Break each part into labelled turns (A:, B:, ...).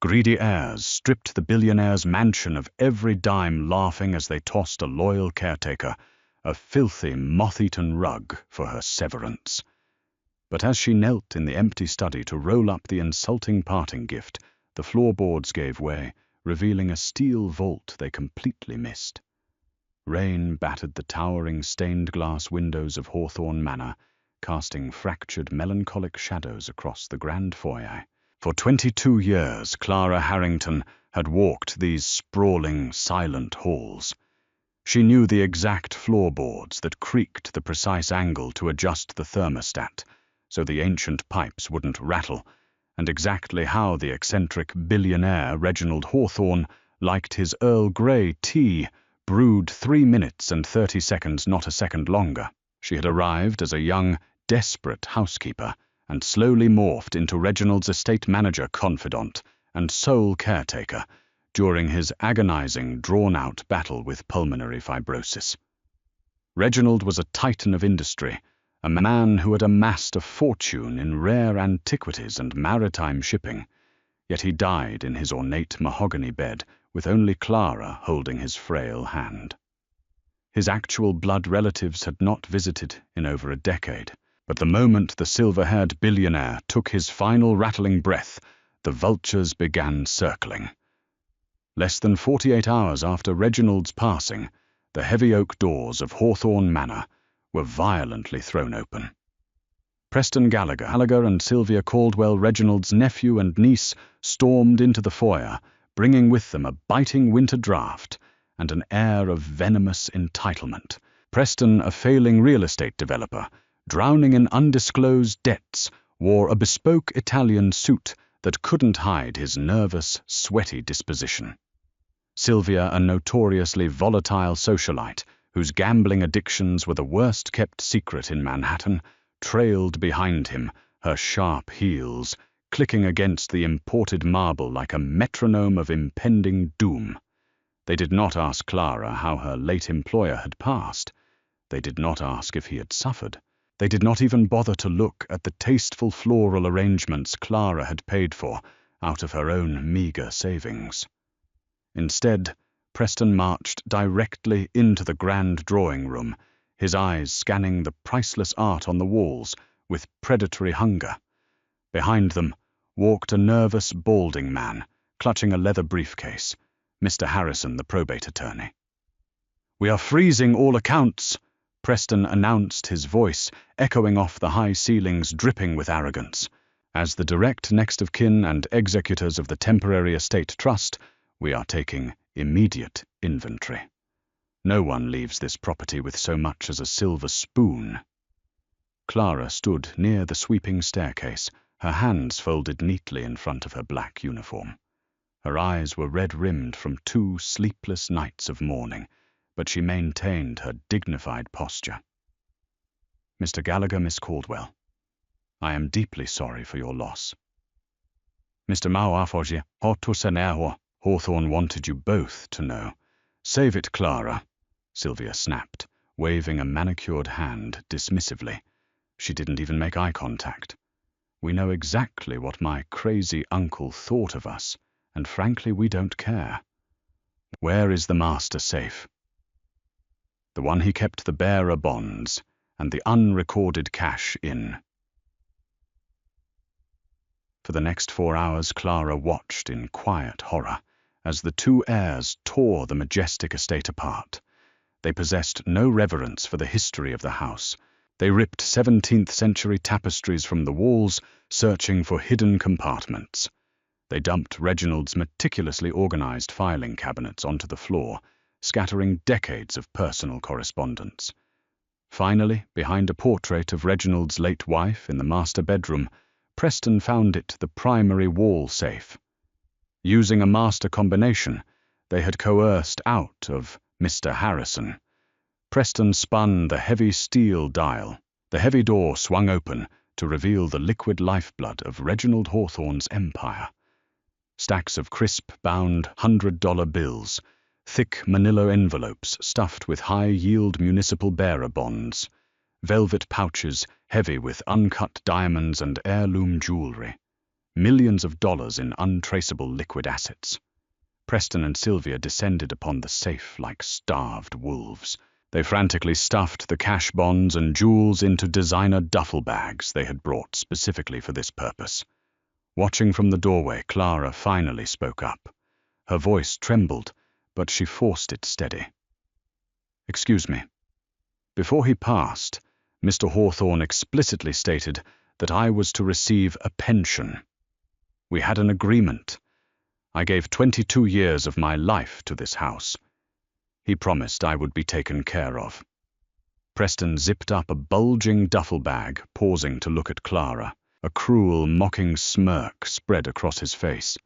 A: Greedy heirs stripped the billionaire's mansion of every dime, laughing as they tossed a loyal caretaker a filthy, moth-eaten rug for her severance. But as she knelt in the empty study to roll up the insulting parting gift, the floorboards gave way, revealing a steel vault they completely missed. Rain battered the towering stained-glass windows of Hawthorne Manor, casting fractured, melancholic shadows across the grand foyer. For 22 years, Clara Harrington had walked these sprawling, silent halls. She knew the exact floorboards that creaked the precise angle to adjust the thermostat so the ancient pipes wouldn't rattle, and exactly how the eccentric billionaire Reginald Hawthorne liked his Earl Grey tea, brewed 3 minutes and 30 seconds, not a second longer. She had arrived as a young, desperate housekeeper and slowly morphed into Reginald's estate manager, confidant, and sole caretaker during his agonizing, drawn-out battle with pulmonary fibrosis. Reginald was a titan of industry, a man who had amassed a fortune in rare antiquities and maritime shipping, yet he died in his ornate mahogany bed with only Clara holding his frail hand. His actual blood relatives had not visited in over a decade, but the moment the silver-haired billionaire took his final rattling breath, the vultures began circling. Less than 48 hours after Reginald's passing, the heavy oak doors of Hawthorne Manor were violently thrown open. Preston Gallagher and Sylvia Caldwell, Reginald's nephew and niece, stormed into the foyer, bringing with them a biting winter draught and an air of venomous entitlement. Preston, a failing real estate developer, drowning in undisclosed debts, wore a bespoke Italian suit that couldn't hide his nervous, sweaty disposition. Sylvia, a notoriously volatile socialite, whose gambling addictions were the worst-kept secret in Manhattan, trailed behind him, her sharp heels clicking against the imported marble like a metronome of impending doom. They did not ask Clara how her late employer had passed. They did not ask if he had suffered. They did not even bother to look at the tasteful floral arrangements Clara had paid for out of her own meager savings. Instead, Preston marched directly into the grand drawing room, his eyes scanning the priceless art on the walls with predatory hunger. Behind them walked a nervous, balding man, clutching a leather briefcase, Mr. Harrison, the probate attorney. "We are freezing all accounts," Preston announced, his voice echoing off the high ceilings, dripping with arrogance. "As the direct next of kin and executors of the temporary estate trust, we are taking immediate inventory. No one leaves this property with so much as a silver spoon." Clara stood near the sweeping staircase, her hands folded neatly in front of her black uniform. Her eyes were red-rimmed from 2 sleepless nights of mourning, but she maintained her dignified posture. "Mr. Gallagher, Miss Caldwell, I am deeply sorry for your loss. Mr. Mauafoji, Hawthorne wanted you both to know." "Save it, Clara," Sylvia snapped, waving a manicured hand dismissively. She didn't even make eye contact. "We know exactly what my crazy uncle thought of us, and frankly, we don't care. Where is the master safe?" "The one he kept the bearer bonds and the unrecorded cash in." For the next 4 hours, Clara watched in quiet horror as the 2 heirs tore the majestic estate apart. They possessed no reverence for the history of the house. They ripped 17th-century tapestries from the walls, searching for hidden compartments. They dumped Reginald's meticulously organized filing cabinets onto the floor, scattering decades of personal correspondence. Finally, behind a portrait of Reginald's late wife in the master bedroom, Preston found it the primary wall safe. Using a master combination, they had coerced out of Mr. Harrison. Preston spun the heavy steel dial. The heavy door swung open to reveal the liquid lifeblood of Reginald Hawthorne's empire. Stacks of crisp-bound $100 bills, thick manila envelopes stuffed with high-yield municipal bearer bonds, velvet pouches heavy with uncut diamonds and heirloom jewelry. millions of dollars in untraceable liquid assets. Preston and Sylvia descended upon the safe like starved wolves. They frantically stuffed the cash bonds and jewels into designer duffel bags they had brought specifically for this purpose. Watching from the doorway, Clara finally spoke up. Her voice trembled, but she forced it steady. "Excuse me." Before he passed, Mr. Hawthorne explicitly stated that I was to receive a pension. We had an agreement. I gave 22 years of my life to this house. He promised I would be taken care of. Preston zipped up a bulging duffel bag, pausing to look at Clara. A cruel, mocking smirk spread across his face.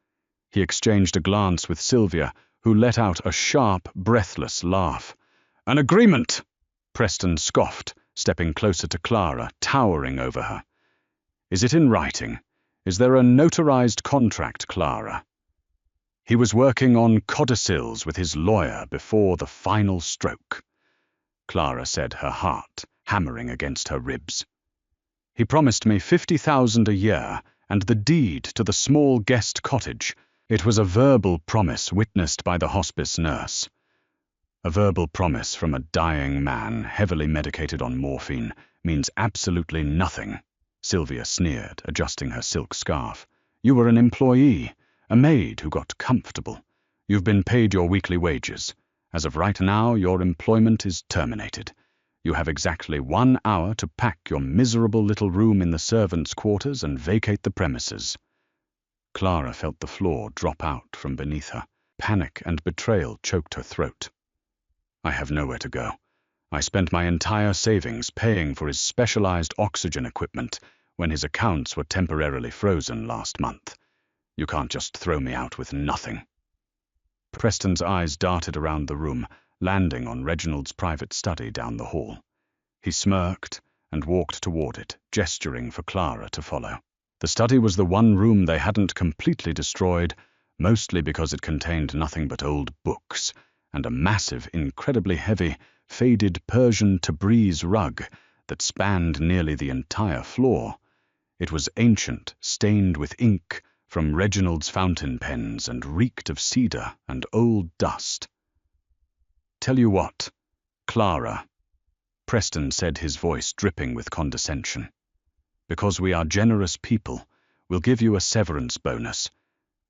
A: He exchanged a glance with Sylvia, who let out a sharp, breathless laugh. "An agreement!" Preston scoffed, stepping closer to Clara, towering over her. "Is it in writing? Is there a notarized contract, Clara?" He was working on codicils with his lawyer before the final stroke, Clara said, her heart hammering against her ribs. "He promised me $50,000 a year and the deed to the small guest cottage. It was a verbal promise witnessed by the hospice nurse." A verbal promise from a dying man heavily medicated on morphine means absolutely nothing, Sylvia sneered, adjusting her silk scarf. "You were an employee, a maid who got comfortable. You've been paid your weekly wages. As of right now, your employment is terminated. You have exactly 1 hour to pack your miserable little room in the servants' quarters and vacate the premises." Clara felt the floor drop out from beneath her. Panic and betrayal choked her throat. "I have nowhere to go. I spent my entire savings paying for his specialized oxygen equipment when his accounts were temporarily frozen last month. You can't just throw me out with nothing." Preston's eyes darted around the room, landing on Reginald's private study down the hall. He smirked and walked toward it, gesturing for Clara to follow. The study was the one room they hadn't completely destroyed, mostly because it contained nothing but old books and a massive, incredibly heavy, faded Persian Tabriz rug that spanned nearly the entire floor. It was ancient, stained with ink from Reginald's fountain pens, and reeked of cedar and old dust. "Tell you what, Clara," Preston said, his voice dripping with condescension. "Because we are generous people, we'll give you a severance bonus.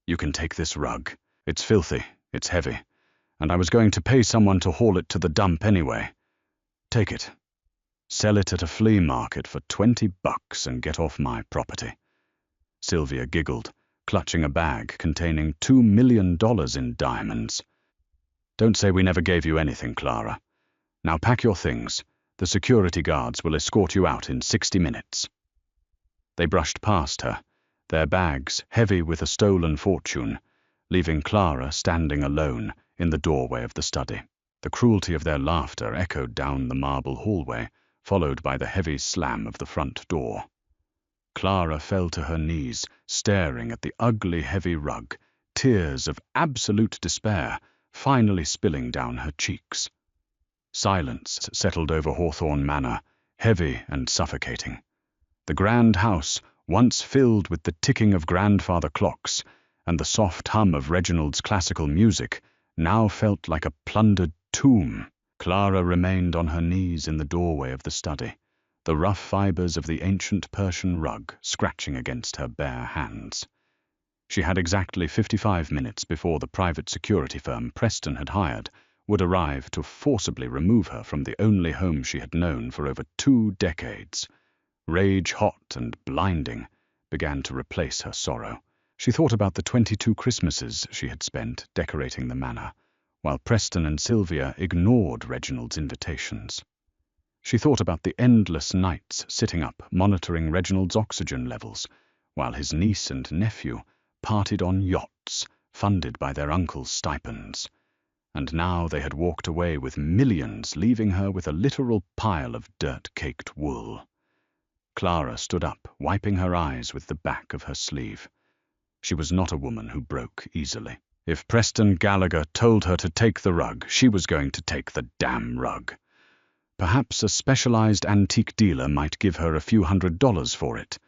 A: You can take this rug. It's filthy, it's heavy, and I was going to pay someone to haul it to the dump anyway. Take it. Sell it at a flea market for $20 and get off my property." Sylvia giggled, clutching a bag containing $2 million in diamonds. "Don't say we never gave you anything, Clara. Now pack your things. The security guards will escort you out in 60 minutes. They brushed past her, their bags heavy with a stolen fortune, leaving Clara standing alone in the doorway of the study. The cruelty of their laughter echoed down the marble hallway, followed by the heavy slam of the front door. Clara fell to her knees, staring at the ugly, heavy rug, tears of absolute despair finally spilling down her cheeks. Silence settled over Hawthorne Manor, heavy and suffocating. The grand house, once filled with the ticking of grandfather clocks and the soft hum of Reginald's classical music, now felt like a plundered tomb. Clara remained on her knees in the doorway of the study, the rough fibers of the ancient Persian rug scratching against her bare hands. She had exactly 55 minutes before the private security firm Preston had hired would arrive to forcibly remove her from the only home she had known for over 2 decades. Rage, hot and blinding, began to replace her sorrow. She thought about the 22 Christmases she had spent decorating the manor, while Preston and Sylvia ignored Reginald's invitations. She thought about the endless nights sitting up monitoring Reginald's oxygen levels, while his niece and nephew partied on yachts funded by their uncle's stipends. And now they had walked away with millions, leaving her with a literal pile of dirt-caked wool. Clara stood up, wiping her eyes with the back of her sleeve. She was not a woman who broke easily. If Preston Gallagher told her to take the rug, she was going to take the damn rug. Perhaps a specialized antique dealer might give her a few $100s for it.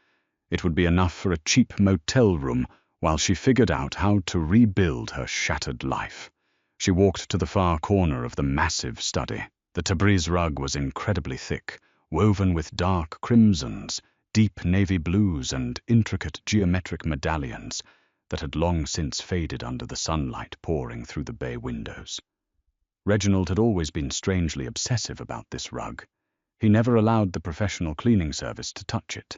A: It would be enough for a cheap motel room while she figured out how to rebuild her shattered life. She walked to the far corner of the massive study. The Tabriz rug was incredibly thick, woven with dark crimsons, deep navy blues, and intricate geometric medallions that had long since faded under the sunlight pouring through the bay windows. Reginald had always been strangely obsessive about this rug. He never allowed the professional cleaning service to touch it.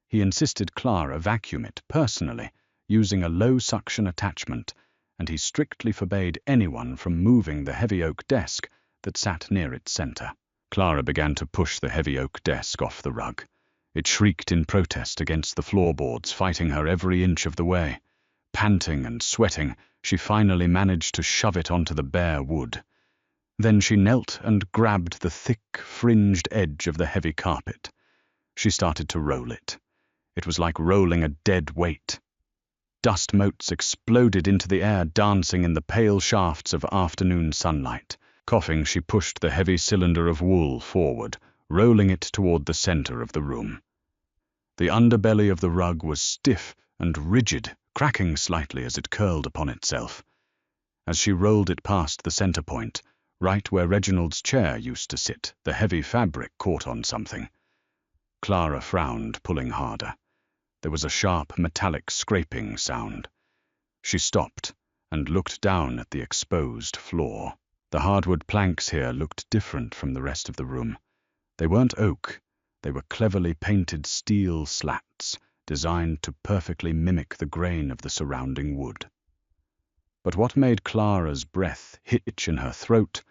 A: He insisted Clara vacuum it personally, using a low-suction attachment, and he strictly forbade anyone from moving the heavy oak desk that sat near its center. Clara began to push the heavy oak desk off the rug. It shrieked in protest against the floorboards, fighting her every inch of the way. Panting and sweating, she finally managed to shove it onto the bare wood. Then she knelt and grabbed the thick, fringed edge of the heavy carpet. She started to roll it. It was like rolling a dead weight. Dust motes exploded into the air, dancing in the pale shafts of afternoon sunlight. Coughing, she pushed the heavy cylinder of wool forward, rolling it toward the center of the room. The underbelly of the rug was stiff and rigid, cracking slightly as it curled upon itself. As she rolled it past the center point, right where Reginald's chair used to sit, the heavy fabric caught on something. Clara frowned, pulling harder. There was a sharp, metallic scraping sound. She stopped and looked down at the exposed floor. The hardwood planks here looked different from the rest of the room. They weren't oak. They were cleverly painted steel slats, designed to perfectly mimic the grain of the surrounding wood. But what made Clara's breath hitch in her throat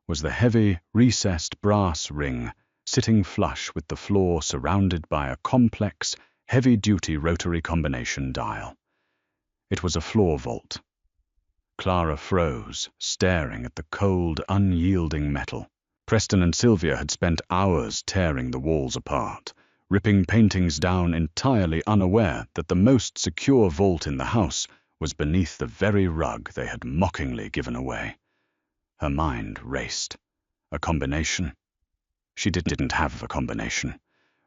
A: was the heavy, recessed brass ring sitting flush with the floor, surrounded by a complex, heavy-duty rotary combination dial. It was a floor vault. Clara froze, staring at the cold, unyielding metal. Preston and Sylvia had spent hours tearing the walls apart, ripping paintings down, entirely unaware that the most secure vault in the house was beneath the very rug they had mockingly given away. Her mind raced. A combination? She didn't have a combination.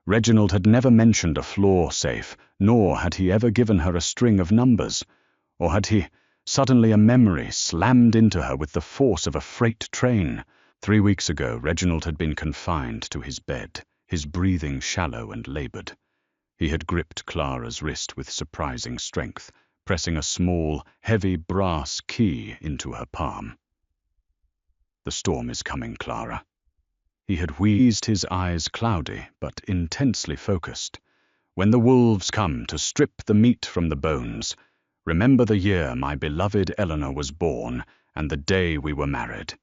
A: Reginald had never mentioned a floor safe, nor had he ever given her a string of numbers. Or had he? Suddenly a memory slammed into her with the force of a freight train. 3 weeks ago, Reginald had been confined to his bed, his breathing shallow and labored. He had gripped Clara's wrist with surprising strength, pressing a small, heavy brass key into her palm. "The storm is coming, Clara." He had wheezed, his eyes cloudy but intensely focused. "When the wolves come to strip the meat from the bones, remember the year my beloved Eleanor was born and the day we were married.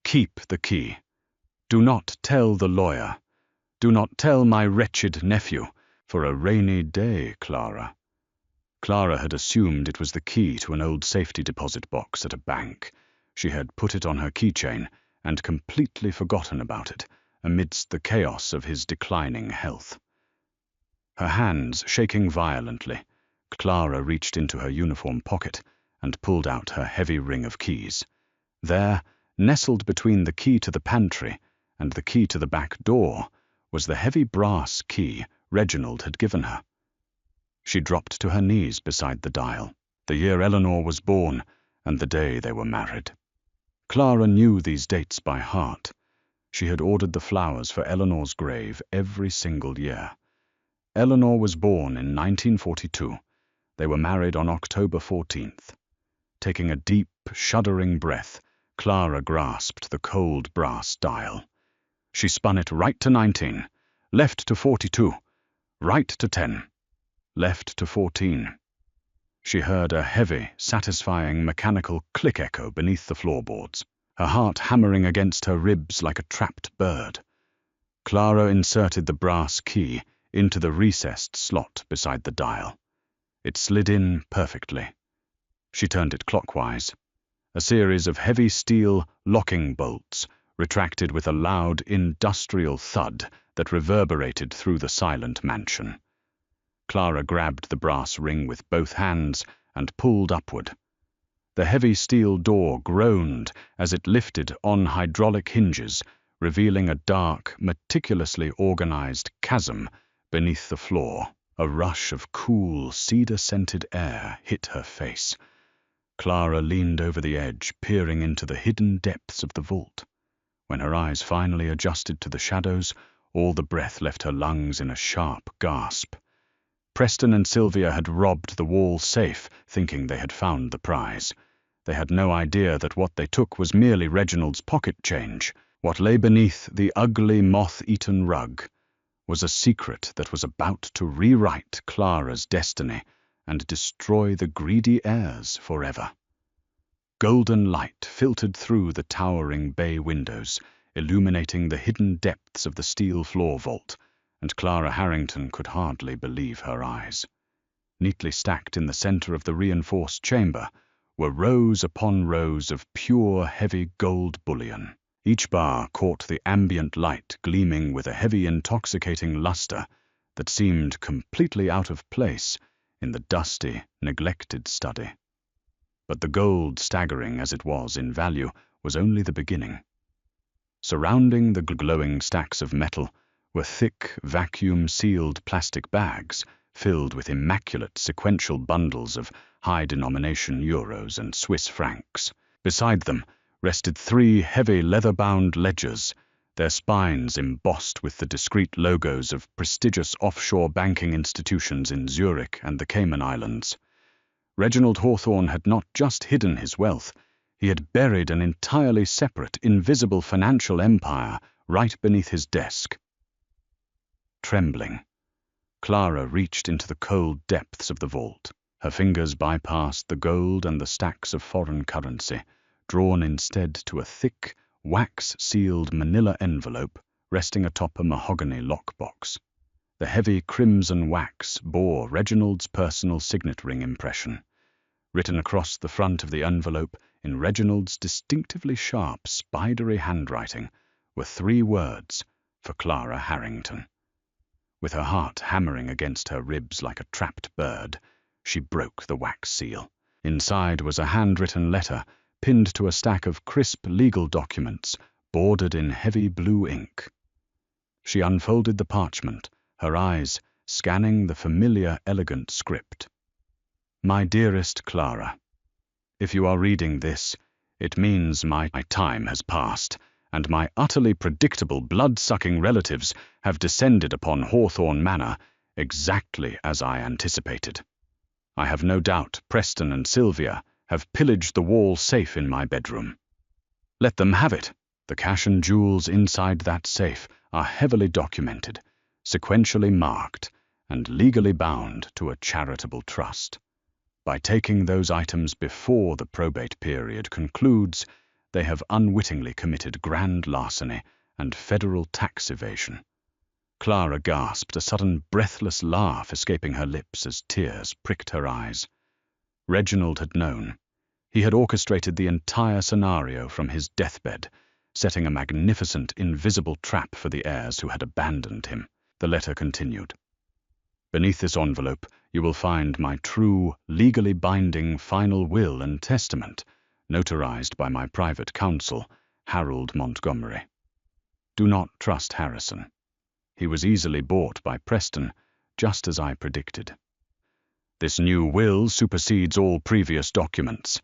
A: Keep the key. Do not tell the lawyer. Do not tell my wretched nephew. For a rainy day, Clara." Clara had assumed it was the key to an old safety deposit box at a bank. She had put it on her keychain and completely forgotten about it amidst the chaos of his declining health. Her hands shaking violently, Clara reached into her uniform pocket and pulled out her heavy ring of keys. There, nestled between the key to the pantry and the key to the back door, was the heavy brass key Reginald had given her. She dropped to her knees beside the dial, the year Eleanor was born and the day they were married. Clara knew these dates by heart. She had ordered the flowers for Eleanor's grave every single year. Eleanor was born in 1942. They were married on October 14th. Taking a deep, shuddering breath, Clara grasped the cold brass dial. She spun it right to 19, left to 42, right to 10, left to 14. She heard a heavy, satisfying mechanical click echo beneath the floorboards, her heart hammering against her ribs like a trapped bird. Clara inserted the brass key into the recessed slot beside the dial. It slid in perfectly. She turned it clockwise. A series of heavy steel locking bolts retracted with a loud industrial thud that reverberated through the silent mansion. Clara grabbed the brass ring with both hands and pulled upward. The heavy steel door groaned as it lifted on hydraulic hinges, revealing a dark, meticulously organized chasm beneath the floor. A rush of cool, cedar-scented air hit her face. Clara leaned over the edge, peering into the hidden depths of the vault. When her eyes finally adjusted to the shadows, all the breath left her lungs in a sharp gasp. Preston and Sylvia had robbed the wall safe, thinking they had found the prize. They had no idea that what they took was merely Reginald's pocket change. What lay beneath the ugly, moth-eaten rug was a secret that was about to rewrite Clara's destiny and destroy the greedy heirs forever. Golden light filtered through the towering bay windows, illuminating the hidden depths of the steel floor vault, and Clara Harrington could hardly believe her eyes. Neatly stacked in the center of the reinforced chamber were rows upon rows of pure, heavy gold bullion. Each bar caught the ambient light, gleaming with a heavy, intoxicating luster that seemed completely out of place in the dusty, neglected study. But the gold, staggering as it was in value, was only the beginning. Surrounding the glowing stacks of metal were thick, vacuum-sealed plastic bags filled with immaculate sequential bundles of high-denomination euros and Swiss francs. Beside them rested 3 heavy leather-bound ledgers, their spines embossed with the discreet logos of prestigious offshore banking institutions in Zurich and the Cayman Islands. Reginald Hawthorne had not just hidden his wealth, he had buried an entirely separate, invisible financial empire right beneath his desk. Trembling, Clara reached into the cold depths of the vault. Her fingers bypassed the gold and the stacks of foreign currency, drawn instead to a thick, wax-sealed manila envelope resting atop a mahogany lockbox. The heavy crimson wax bore Reginald's personal signet ring impression. Written across the front of the envelope in Reginald's distinctively sharp, spidery handwriting were 3 words for Clara Harrington. With her heart hammering against her ribs like a trapped bird, she broke the wax seal. Inside was a handwritten letter pinned to a stack of crisp legal documents bordered in heavy blue ink. She unfolded the parchment, her eyes scanning the familiar, elegant script. My dearest Clara, if you are reading this, it means my time has passed, and my utterly predictable blood-sucking relatives have descended upon Hawthorne Manor exactly as I anticipated. I have no doubt Preston and Sylvia have pillaged the wall safe in my bedroom. Let them have it. The cash and jewels inside that safe are heavily documented, sequentially marked, and legally bound to a charitable trust. By taking those items before the probate period concludes, they have unwittingly committed grand larceny and federal tax evasion. Clara gasped, a sudden breathless laugh escaping her lips as tears pricked her eyes. Reginald had known. He had orchestrated the entire scenario from his deathbed, setting a magnificent, invisible trap for the heirs who had abandoned him. The letter continued. Beneath this envelope, you will find my true, legally binding final will and testament, notarized by my private counsel, Harold Montgomery. Do not trust Harrison. He was easily bought by Preston, just as I predicted. This new will supersedes all previous documents.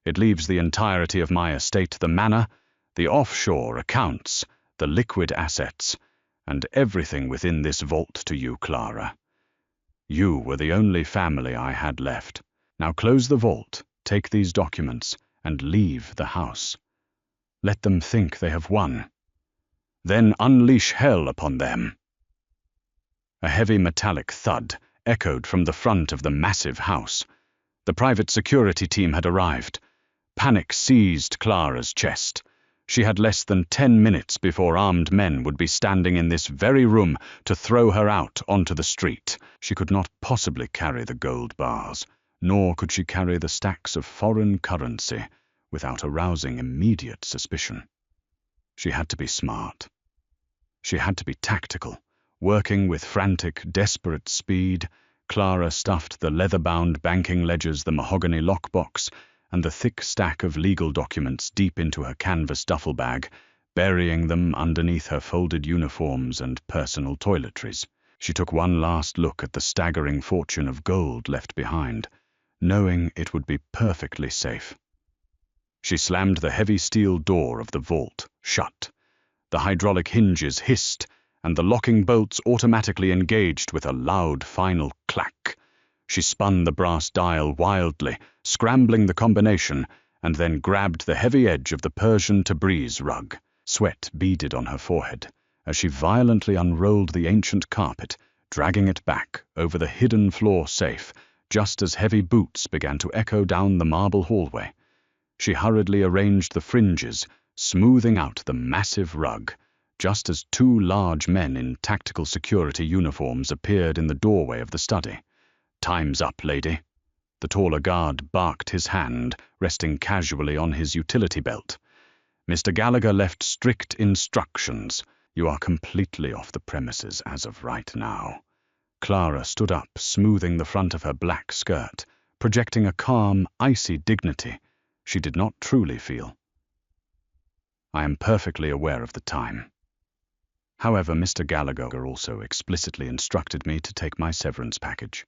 A: It leaves the entirety of my estate, the manor, the offshore accounts, the liquid assets, and everything within this vault to you, Clara. You were the only family I had left. Now close the vault, take these documents, and leave the house. Let them think they have won. Then unleash hell upon them. A heavy metallic thud echoed from the front of the massive house. The private security team had arrived. Panic seized Clara's chest. She had less than 10 minutes before armed men would be standing in this very room to throw her out onto the street. She could not possibly carry the gold bars, nor could she carry the stacks of foreign currency without arousing immediate suspicion. She had to be smart. She had to be tactical. Working with frantic, desperate speed, Clara stuffed the leather-bound banking ledgers, the mahogany lockbox, and the thick stack of legal documents deep into her canvas duffel bag, burying them underneath her folded uniforms and personal toiletries. She took one last look at the staggering fortune of gold left behind, knowing it would be perfectly safe. She slammed the heavy steel door of the vault shut. The hydraulic hinges hissed, and the locking bolts automatically engaged with a loud final clack. She spun the brass dial wildly, scrambling the combination, and then grabbed the heavy edge of the Persian Tabriz rug. Sweat beaded on her forehead as she violently unrolled the ancient carpet, dragging it back over the hidden floor safe, just as heavy boots began to echo down the marble hallway. She hurriedly arranged the fringes, smoothing out the massive rug, just as two large men in tactical security uniforms appeared in the doorway of the study. "Time's up, lady." The taller guard barked his hand, resting casually on his utility belt. "Mr. Gallagher left strict instructions. You are completely off the premises as of right now." Clara stood up, smoothing the front of her black skirt, projecting a calm, icy dignity she did not truly feel. "I am perfectly aware of the time. However, Mr. Gallagher also explicitly instructed me to take my severance package.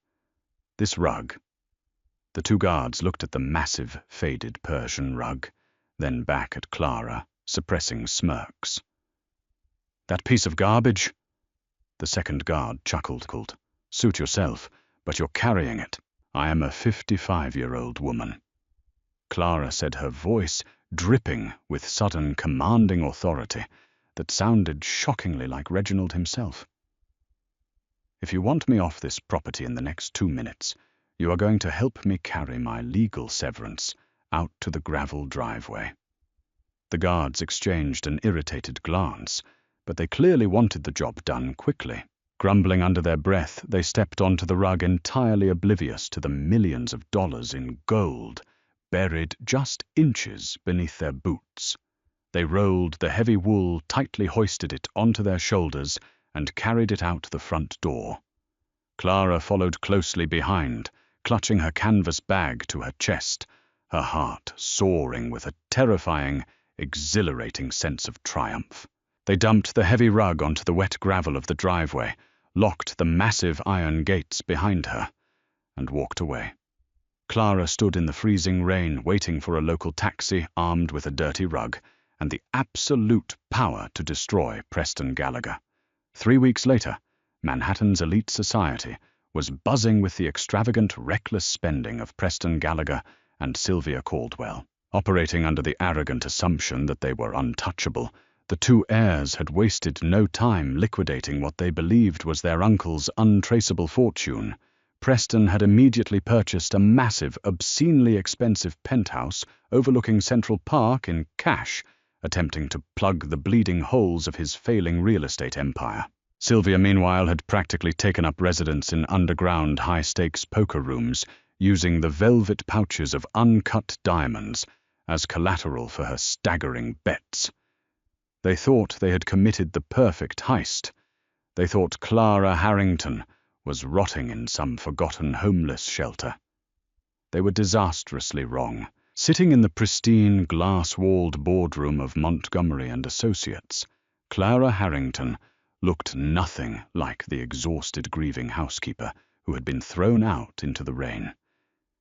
A: This rug." The two guards looked at the massive, faded Persian rug, then back at Clara, suppressing smirks. "That piece of garbage?" The second guard chuckled. "Suit yourself, but you're carrying it. I am a 55-year-old woman." Clara said, her voice dripping with sudden commanding authority that sounded shockingly like Reginald himself. "If you want me off this property in the next 2 minutes, you are going to help me carry my legal severance out to the gravel driveway." The guards exchanged an irritated glance, but they clearly wanted the job done quickly. Grumbling under their breath, they stepped onto the rug, entirely oblivious to the millions of dollars in gold buried just inches beneath their boots. They rolled the heavy wool, tightly hoisted it onto their shoulders, and carried it out the front door. Clara followed closely behind, clutching her canvas bag to her chest, her heart soaring with a terrifying, exhilarating sense of triumph. They dumped the heavy rug onto the wet gravel of the driveway, locked the massive iron gates behind her, and walked away. Clara stood in the freezing rain, waiting for a local taxi armed with a dirty rug and the absolute power to destroy Preston Gallagher. 3 weeks later, Manhattan's elite society was buzzing with the extravagant, reckless spending of Preston Gallagher and Sylvia Caldwell. Operating under the arrogant assumption that they were untouchable, the two heirs had wasted no time liquidating what they believed was their uncle's untraceable fortune. Preston had immediately purchased a massive, obscenely expensive penthouse overlooking Central Park in cash, attempting to plug the bleeding holes of his failing real estate empire. Sylvia, meanwhile, had practically taken up residence in underground high-stakes poker rooms, using the velvet pouches of uncut diamonds as collateral for her staggering bets. They thought they had committed the perfect heist. They thought Clara Harrington was rotting in some forgotten homeless shelter. They were disastrously wrong. Sitting in the pristine, glass-walled boardroom of Montgomery and Associates, Clara Harrington looked nothing like the exhausted, grieving housekeeper who had been thrown out into the rain.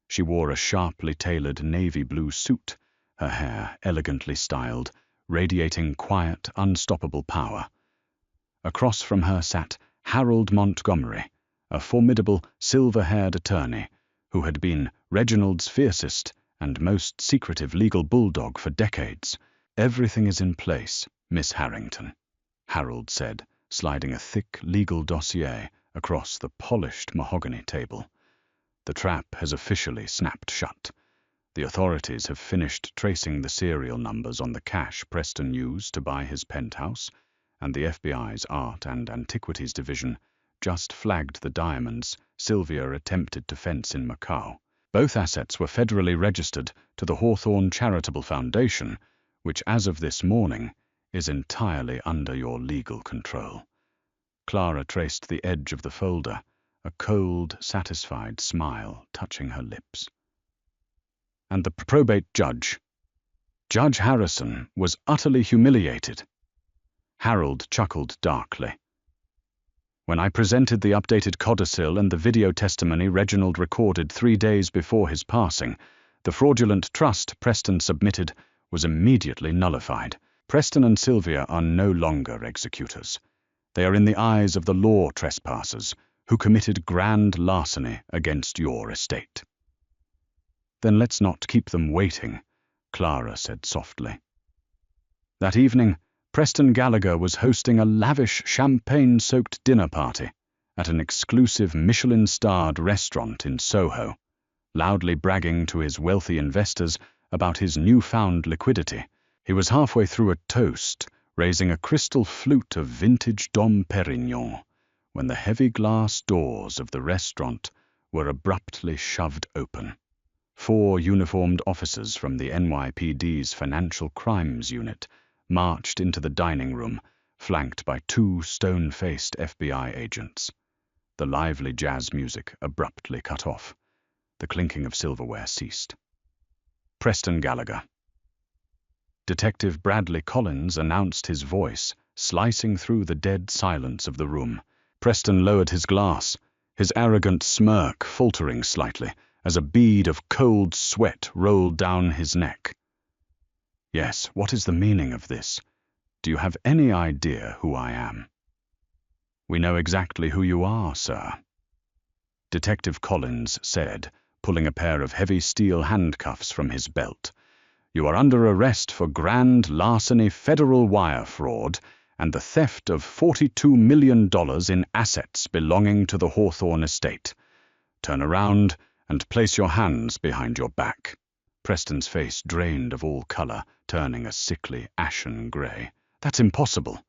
A: She wore a sharply tailored navy blue suit, her hair elegantly styled, radiating quiet, unstoppable power. Across from her sat Harold Montgomery, a formidable, silver-haired attorney who had been Reginald's fiercest and most secretive legal bulldog for decades. "Everything is in place, Miss Harrington," Harold said, sliding a thick legal dossier across the polished mahogany table. "The trap has officially snapped shut. The authorities have finished tracing the serial numbers on the cash Preston used to buy his penthouse, and the FBI's Art and Antiquities Division just flagged the diamonds Sylvia attempted to fence in Macau. Both assets were federally registered to the Hawthorne Charitable Foundation, which as of this morning is entirely under your legal control." Clara traced the edge of the folder, a cold, satisfied smile touching her lips. "And the probate judge, Judge Harrison, was utterly humiliated." Harold chuckled darkly. When I presented the updated codicil and the video testimony Reginald recorded 3 days before his passing, the fraudulent trust Preston submitted was immediately nullified. Preston and Sylvia are no longer executors. They are in the eyes of the law trespassers who committed grand larceny against your estate. Then let's not keep them waiting, Clara said softly. That evening, Preston Gallagher was hosting a lavish champagne-soaked dinner party at an exclusive Michelin-starred restaurant in Soho, loudly bragging to his wealthy investors about his newfound liquidity. He was halfway through a toast, raising a crystal flute of vintage Dom Perignon, when the heavy glass doors of the restaurant were abruptly shoved open. 4 uniformed officers from the NYPD's Financial Crimes Unit marched into the dining room, flanked by 2 stone-faced FBI agents. The lively jazz music abruptly cut off. The clinking of silverware ceased. Preston Gallagher. Detective Bradley Collins announced, his voice slicing through the dead silence of the room. Preston lowered his glass, his arrogant smirk faltering slightly as a bead of cold sweat rolled down his neck. Yes, what is the meaning of this? Do you have any idea who I am? We know exactly who you are, sir, Detective Collins said, pulling a pair of heavy steel handcuffs from his belt. You are under arrest for grand larceny, federal wire fraud, and the theft of $42 million in assets belonging to the Hawthorne estate. Turn around and place your hands behind your back. Preston's face drained of all color, turning a sickly, ashen gray. That's impossible.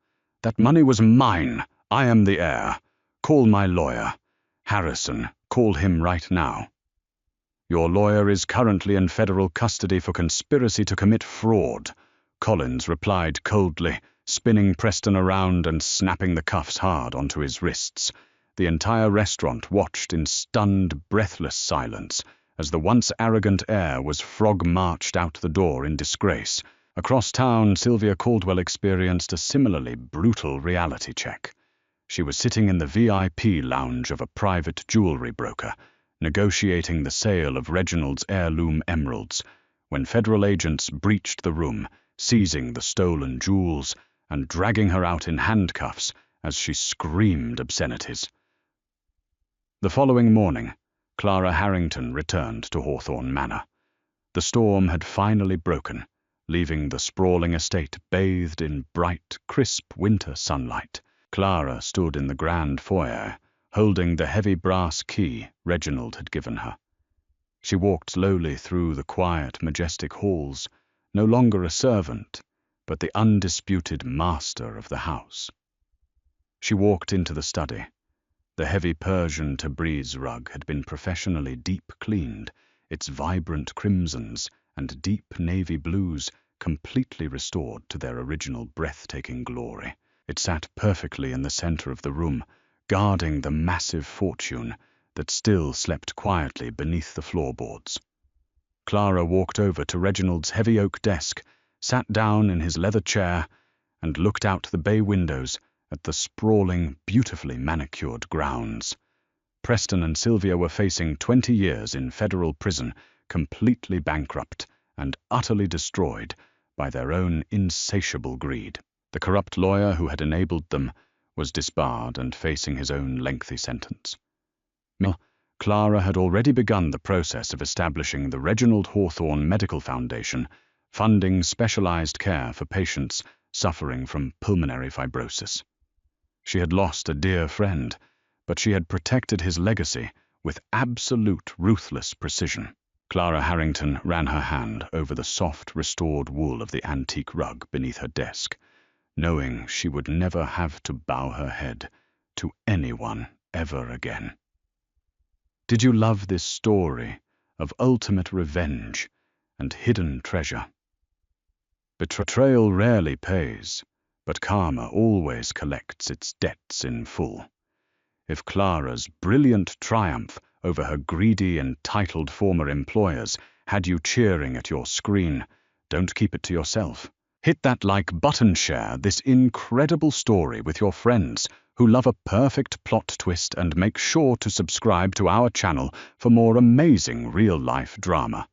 A: That money was mine. I am the heir. Call my lawyer. Harrison, call him right now. Your lawyer is currently in federal custody for conspiracy to commit fraud, Collins replied coldly, spinning Preston around and snapping the cuffs hard onto his wrists. The entire restaurant watched in stunned, breathless silence as the once arrogant heir was frog-marched out the door in disgrace. Across town, Sylvia Caldwell experienced a similarly brutal reality check. She was sitting in the VIP lounge of a private jewelry broker, negotiating the sale of Reginald's heirloom emeralds, when federal agents breached the room, seizing the stolen jewels and dragging her out in handcuffs as she screamed obscenities. The following morning, Clara Harrington returned to Hawthorne Manor. The storm had finally broken, leaving the sprawling estate bathed in bright, crisp winter sunlight. Clara stood in the grand foyer, holding the heavy brass key Reginald had given her. She walked slowly through the quiet, majestic halls, no longer a servant, but the undisputed master of the house. She walked into the study. The heavy Persian Tabriz rug had been professionally deep cleaned, its vibrant crimsons and deep navy blues completely restored to their original breathtaking glory. It sat perfectly in the center of the room, guarding the massive fortune that still slept quietly beneath the floorboards. Clara walked over to Reginald's heavy oak desk, sat down in his leather chair, and looked out the bay windows at the sprawling, beautifully manicured grounds. Preston and Sylvia were facing 20 years in federal prison, completely bankrupt and utterly destroyed by their own insatiable greed. The corrupt lawyer who had enabled them was disbarred and facing his own lengthy sentence. Clara had already begun the process of establishing the Reginald Hawthorne Medical Foundation, funding specialized care for patients suffering from pulmonary fibrosis. She had lost a dear friend, but she had protected his legacy with absolute ruthless precision. Clara Harrington ran her hand over the soft, restored wool of the antique rug beneath her desk, knowing she would never have to bow her head to anyone ever again. Did you love this story of ultimate revenge and hidden treasure? Betrayal rarely pays, but karma always collects its debts in full. If Clara's brilliant triumph over her greedy, entitled former employers had you cheering at your screen, don't keep it to yourself. Hit that like button, share this incredible story with your friends who love a perfect plot twist and make sure to subscribe to our channel for more amazing real-life drama.